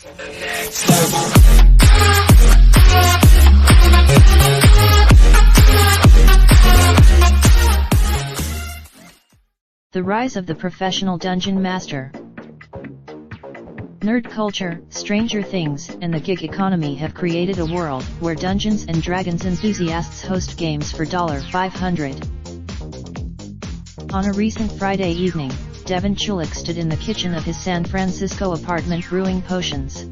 The rise of the professional dungeon master. Nerd culture, Stranger Things, and the gig economy have created a world where Dungeons & Dragons enthusiasts host games for $500. On a recent Friday evening, Devin Chulik stood in the kitchen of his San Francisco apartment brewing potions.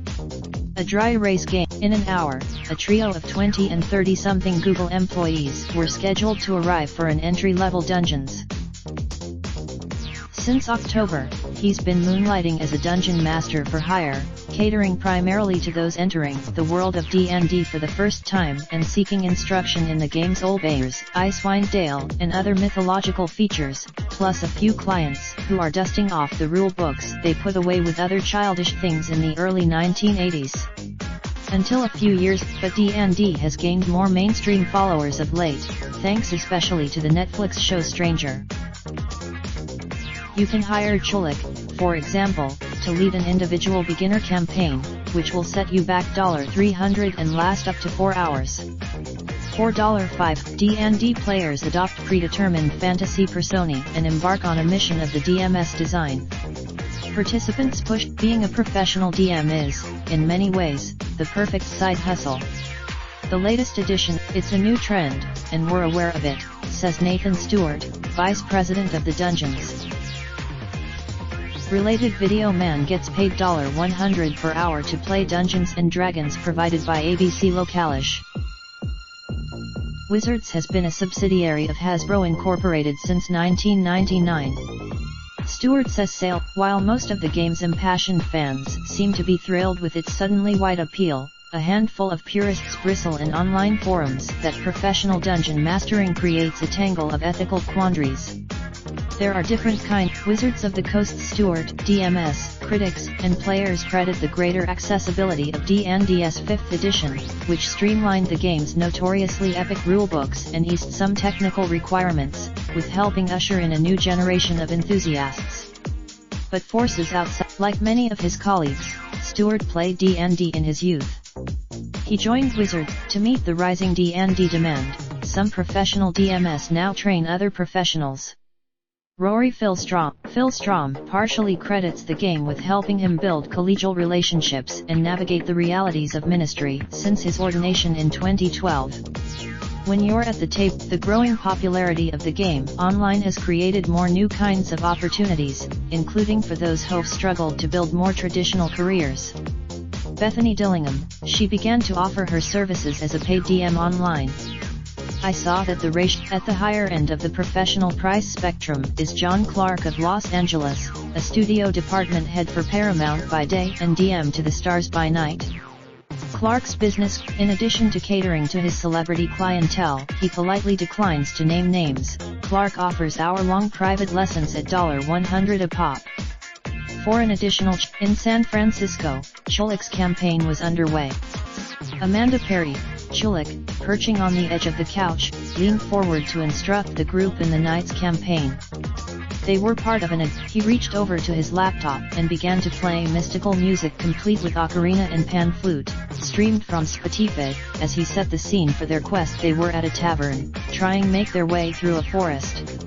A dry erase game. In an hour, a trio of 20 and 30-something Google employees were scheduled to arrive for an entry-level Dungeons. Since October, he's been moonlighting as a dungeon master for hire, catering primarily to those entering the world of D&D for the first time and seeking instruction in the game's Owlbears, Icewind Dale, and other mythological features, plus a few clients who are dusting off the rule books they put away with other childish things in the early 1980s. Until a few years, but D&D has gained more mainstream followers of late, thanks especially to the Netflix show Stranger. You can hire Chulik, for example, to lead an individual beginner campaign, which will set you back $300 and last up to 4 hours. For $5, D&D players adopt predetermined fantasy personae and embark on a mission of the DM's design. Participants push. Being a professional DM is, in many ways, the perfect side hustle. The latest edition, it's a new trend, and we're aware of it, says Nathan Stewart, Vice President of the Dungeons. Related Video Man gets paid $100 per hour to play Dungeons & Dragons provided by ABC Localish. Wizards has been a subsidiary of Hasbro Incorporated since 1999. Stewart says while most of the game's impassioned fans seem to be thrilled with its suddenly wide appeal, a handful of purists bristle in online forums that professional dungeon mastering creates a tangle of ethical quandaries. There are different kinds. Wizards of the Coast Stewart, DMS, critics, and players credit the greater accessibility of D&D's 5th edition, which streamlined the game's notoriously epic rulebooks and eased some technical requirements, with helping usher in a new generation of enthusiasts. But forces outside. Like many of his colleagues, Stewart played D&D in his youth. He joined Wizards to meet the rising D&D demand. Some professional DMs now train other professionals. Rory Phil Strom partially credits the game with helping him build collegial relationships and navigate the realities of ministry since his ordination in 2012. When you're at the table, the growing popularity of the game online has created more new kinds of opportunities, including for those who've struggled to build more traditional careers. Bethany Dillingham, she began to offer her services as a paid DM online. I saw that the ratio at the higher end of the professional price spectrum is John Clark of Los Angeles, a studio department head for Paramount by day and DM to the stars by night. Clark's business, in addition to catering to his celebrity clientele, he politely declines to name names. Clark offers hour-long private lessons at $100 a pop. For an additional in San Francisco, Chulik's campaign was underway. Amanda Perry, Chulik, perching on the edge of the couch, leaned forward to instruct the group in the night's campaign. They were part of he reached over to his laptop and began to play mystical music complete with ocarina and pan flute, streamed from Spotify, as he set the scene for their quest. They were at a tavern, trying make their way through a forest.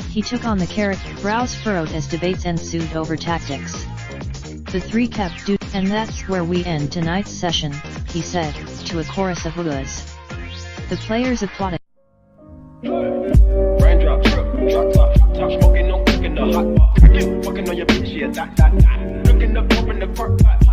He took on the character, brows furrowed as debates ensued over tactics. The three kept and that's where we end tonight's session, he said, to a chorus of oohs. The players applauded. Raindrop, drop top, smoking, no cooking the hot pot. Fucking on your bitch, yeah, that. Looking up, open the park, pot.